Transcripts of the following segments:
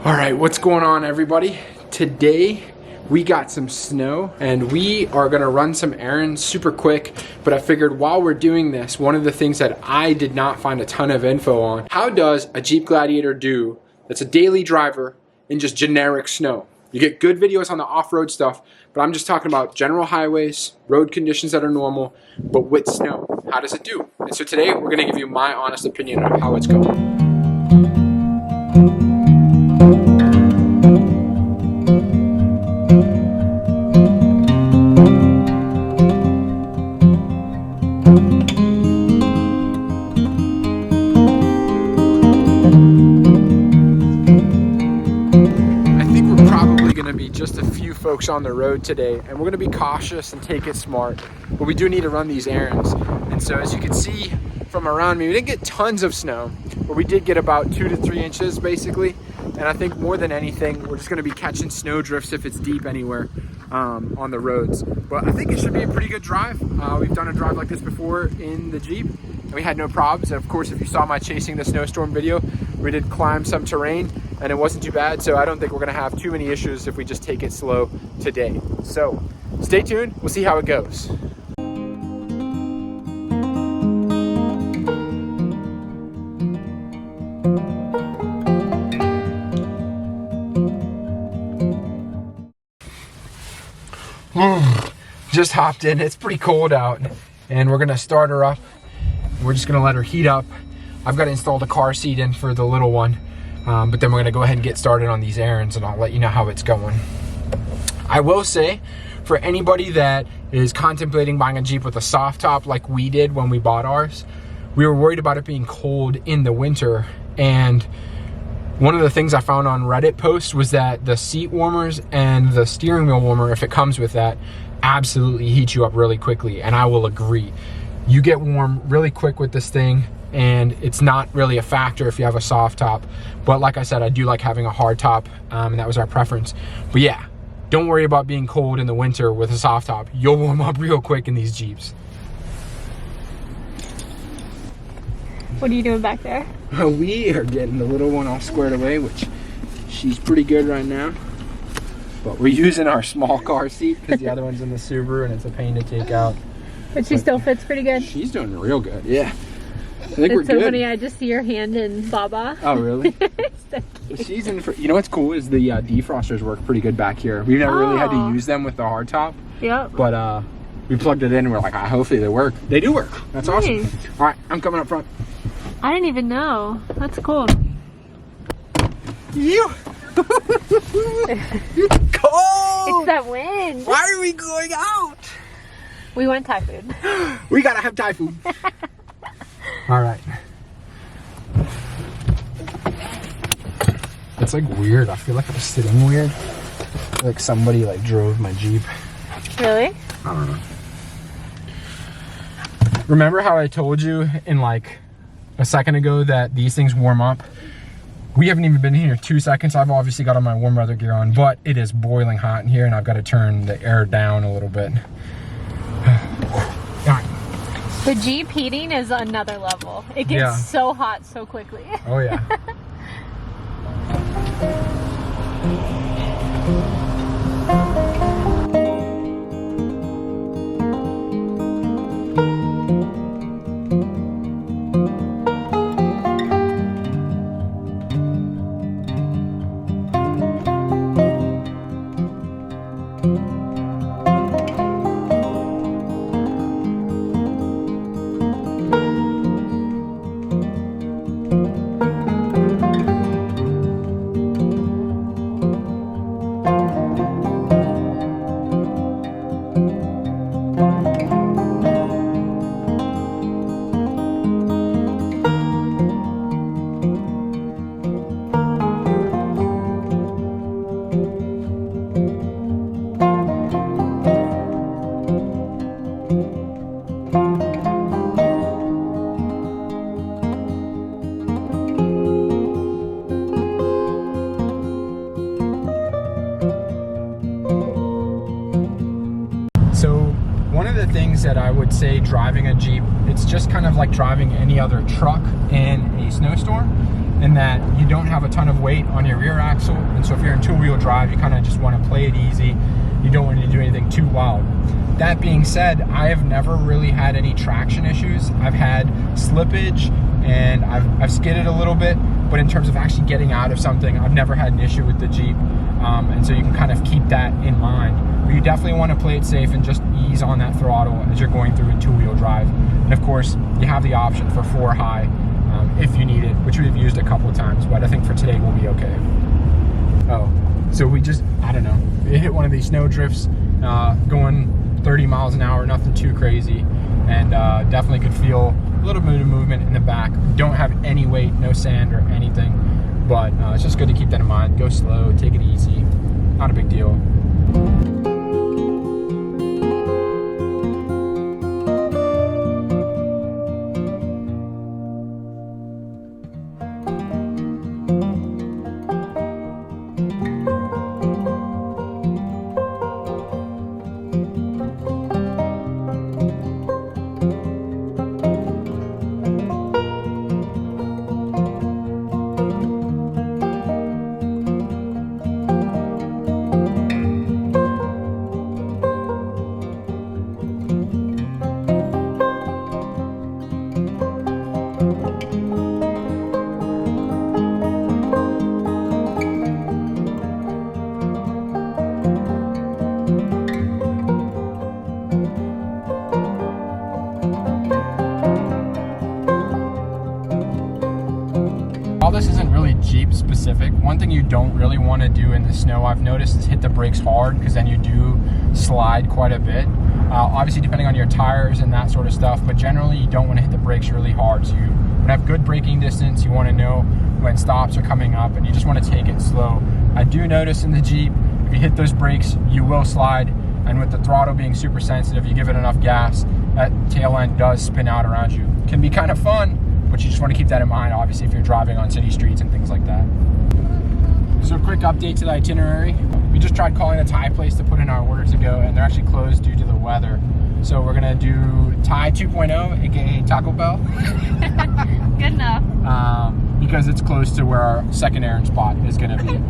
All right, what's going on, everybody? Today we got some snow and we are gonna run some errands super quick, but I figured while we're doing this, one of the things that I did not find a ton of info on, how does a Jeep Gladiator do that's a daily driver in just generic snow? You get good videos on the off-road stuff, but I'm just talking about general highways, road conditions that are normal, but with snow. How does it do? And so today we're gonna give you my honest opinion on how it's going. Just a few folks on the road today, and we're going to be cautious and take it smart, but we do need to run these errands. And so as you can see from around me, we didn't get tons of snow, but we did get about 2 to 3 inches basically. And I think more than anything, we're just going to be catching snow drifts if it's deep anywhere on the roads. But I think it should be a pretty good drive. We've done a drive like this before in the Jeep and we had no problems. And of course, if you saw my chasing the snowstorm video, we did climb some terrain and it wasn't too bad. So I don't think we're gonna have too many issues if we just take it slow today. So stay tuned, we'll see how it goes. Just hopped in, it's pretty cold out and we're gonna start her up. We're just gonna let her heat up. I've got to install the car seat in for the little one, but then we're gonna go ahead and get started on these errands and I'll let you know how it's going. I will say, for anybody that is contemplating buying a Jeep with a soft top like we did when we bought ours, we were worried about it being cold in the winter. And one of the things I found on Reddit posts was that the seat warmers and the steering wheel warmer, if it comes with that, absolutely heat you up really quickly. And I will agree. You get warm really quick with this thing and it's not really a factor if you have a soft top. But like I said, I do like having a hard top and that was our preference. But yeah, don't worry about being cold in the winter with a soft top. You'll warm up real quick in these Jeeps. What are you doing back there? We are getting the little one all squared away, which she's pretty good right now. But we're using our small car seat because the other one's in the Subaru and it's a pain to take out. But she still fits pretty good. She's doing real good, yeah. I think we're it's so good. funny, I just see your hand in Baba. Oh, really? So she's in for, you know what's cool is the defrosters work pretty good back here. We've never really had to use them with the hard top. Yep. But we plugged it in and we're like, hopefully they work. They do work. That's awesome. All right, I'm coming up front. I didn't even know. That's cool. You. It's cold. It's that wind. Why are we going out? We went Thai food. We gotta have Thai food. All right. It's like weird. I feel like I'm sitting weird. Like somebody like drove my Jeep. Really? I don't know. Remember how I told you in like a second ago that these things warm up? We haven't even been here 2 seconds. I've obviously got all my warm weather gear on, but it is boiling hot in here and I've got to turn the air down a little bit. All right. The Jeep heating is another level. It gets so hot so quickly. Oh yeah. things that I would say driving a Jeep, it's just kind of like driving any other truck in a snowstorm. in that you don't have a ton of weight on your rear axle, and so if you're in two-wheel drive, you kind of just want to play it easy. You don't want to do anything too wild. That being said, I have never really had any traction issues. I've had slippage and I've skidded a little bit, but in terms of actually getting out of something, I've never had an issue with the Jeep. And so you can kind of keep that in mind. But you definitely want to play it safe and just ease on that throttle as you're going through in two-wheel drive. And of course, you have the option for 4 high if you need it, which we've used a couple of times, but I think for today we'll be okay. Oh, so we just, I don't know, we hit one of these snow drifts going 30 miles an hour, nothing too crazy, and definitely could feel a little bit of movement in the back. Don't have any weight, no sand or anything, but it's just good to keep that in mind. Go slow, take it easy, not a big deal. While this isn't really Jeep specific, one thing you don't really want to do in the snow, I've noticed, is hit the brakes hard, because then you do slide quite a bit. Obviously depending on your tires and that sort of stuff, but generally you don't want to hit the brakes really hard. So you want to have good braking distance, you want to know when stops are coming up, and you just want to take it slow. I do notice in the Jeep, if you hit those brakes, you will slide, and with the throttle being super sensitive, you give it enough gas, that tail end does spin out around you. It can be kind of fun, but you just want to keep that in mind, obviously, if you're driving on city streets and things like that. So a quick update to the itinerary. We just tried calling a Thai place to put in our order to go, and they're actually closed due to the weather. So we're gonna do Thai 2.0, aka Taco Bell. Good enough. Because it's close to where our second errand spot is gonna be.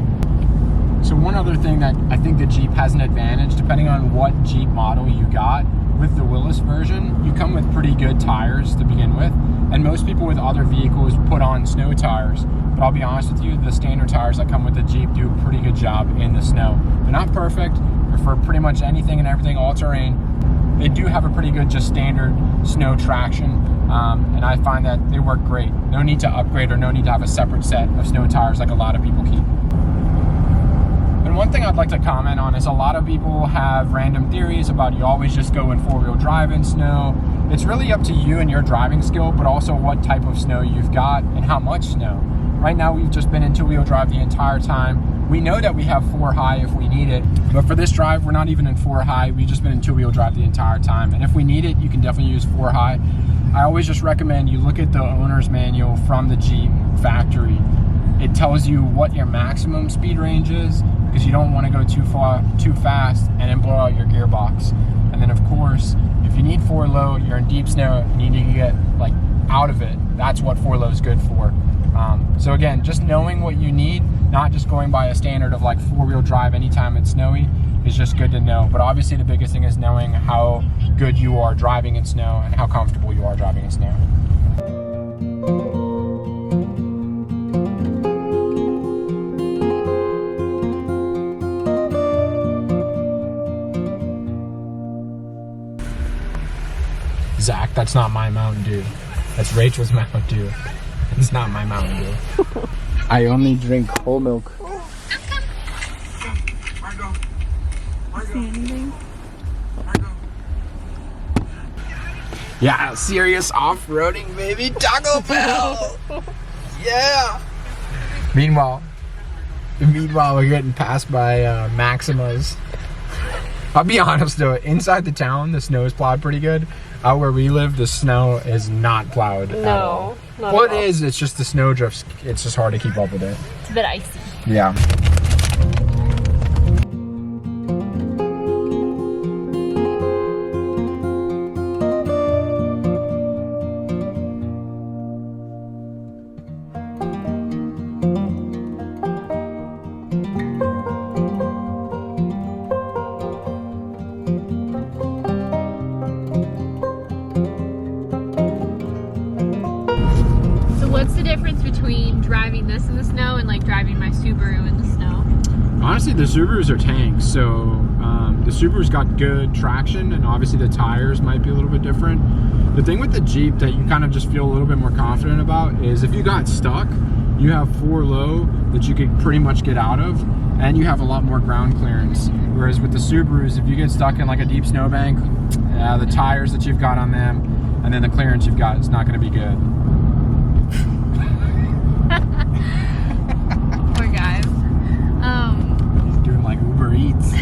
So one other thing that I think the Jeep has an advantage, depending on what Jeep model you got, with the Willys version, you come with pretty good tires to begin with, and most people with other vehicles put on snow tires. But I'll be honest with you, the standard tires that come with the Jeep do a pretty good job in the snow. They're not perfect, they're for pretty much anything and everything, all terrain. They do have a pretty good just standard snow traction, and I find that they work great. No need to upgrade or no need to have a separate set of snow tires like a lot of people keep. And one thing I'd like to comment on is a lot of people have random theories about you always just go in four-wheel drive in snow. It's really up to you and your driving skill, but also what type of snow you've got and how much snow. Right now we've just been in two-wheel drive the entire time. We know that we have 4 high if we need it, but for this drive we're not even in 4 high. We've just been in two-wheel drive the entire time, and if we need it, you can definitely use 4 high. I always just recommend you look at the owner's manual from the Jeep factory. It tells you what your maximum speed range is, because you don't want to go too fast and then blow out your gearbox. And then of course, if you need 4 low, you're in deep snow, you need to get like out of it. That's what 4 low is good for. So again, just knowing what you need, not just going by a standard of like 4-wheel drive anytime it's snowy, is just good to know. But obviously the biggest thing is knowing how good you are driving in snow and how comfortable you are driving in snow. Zach, that's not my Mountain Dew. That's Rachel's Mountain Dew. It's not my Mountain Dew. I only drink whole milk. See anything? Yeah, serious off-roading, baby. Taco Bell. Yeah. Meanwhile, we're getting passed by Maximas. I'll be honest though, inside the town, the snow is plowed pretty good. Out where we live, the snow is not plowed at all. Not well, at all. it is. It's just the snow drifts. It's just hard to keep up with it. It's a bit icy. Yeah. Honestly, the Subarus are tanks, so the Subaru's got good traction, and obviously the tires might be a little bit different. The thing with the Jeep that you kind of just feel a little bit more confident about is if you got stuck, you have 4 low that you could pretty much get out of, and you have a lot more ground clearance. Whereas with the Subarus, if you get stuck in like a deep snowbank, the tires that you've got on them, and then the clearance you've got is not going to be good. Poor guys. He's doing like Uber Eats.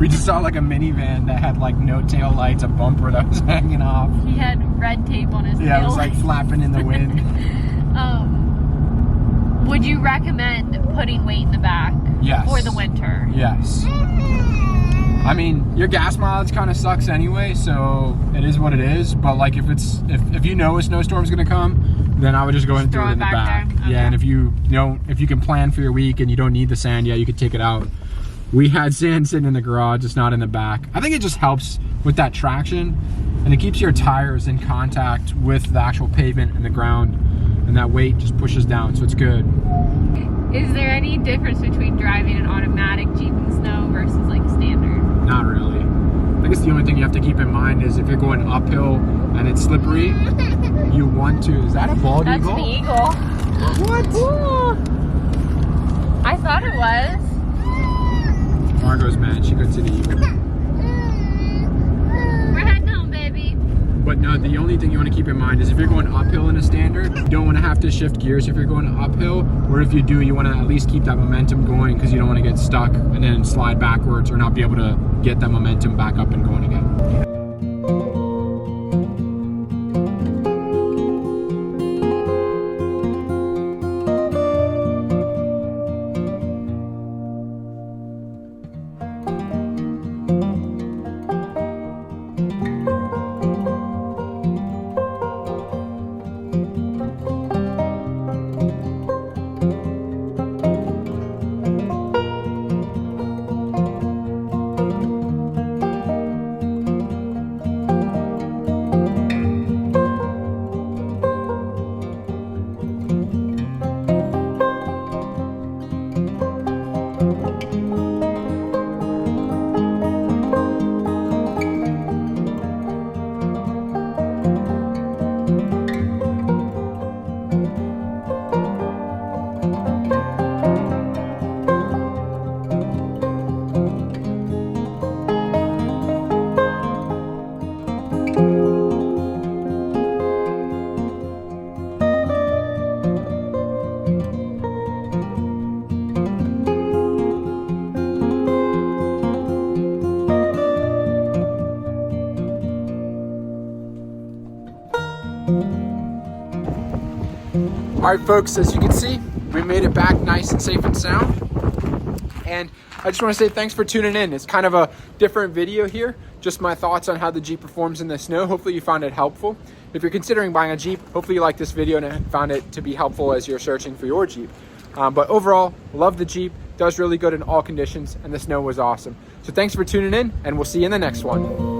We just saw like a minivan that had like no tail lights, a bumper that was hanging off. He had red tape on his Yeah, tail it was like flapping in the wind. Would you recommend putting weight in the back? Yes. For the winter? Yes. I mean, your gas mileage kind of sucks anyway, so it is what it is. But like, if you know a snowstorm's gonna come, then I would just go ahead and throw it in the back. Okay. Yeah, and if you can plan for your week and you don't need the sand, yeah, you could take it out. We had sand sitting in the garage, it's not in the back. I think it just helps with that traction, and it keeps your tires in contact with the actual pavement and the ground, and that weight just pushes down, so it's good. Is there any difference between driving an automatic Jeep in snow versus like standard? Not really. I guess the only thing you have to keep in mind is if you're going uphill and it's slippery, you want to, is that a bald eagle? That's the eagle. What? Ooh. I thought it was. Margot's mad, she couldn't see the eagle. We're heading home, baby. But no, the only thing you want to keep in mind is if you're going uphill in a standard, you don't want to have to shift gears if you're going uphill, or if you do, you want to at least keep that momentum going because you don't want to get stuck and then slide backwards or not be able to get that momentum back up and going again. All right, folks, as you can see, we made it back nice and safe and sound. And I just want to say thanks for tuning in. It's kind of a different video here, just my thoughts on how the Jeep performs in the snow. Hopefully you found it helpful. If you're considering buying a Jeep, hopefully you like this video and found it to be helpful as you're searching for your Jeep. But overall, love the Jeep, does really good in all conditions, and the snow was awesome. So thanks for tuning in, and we'll see you in the next one.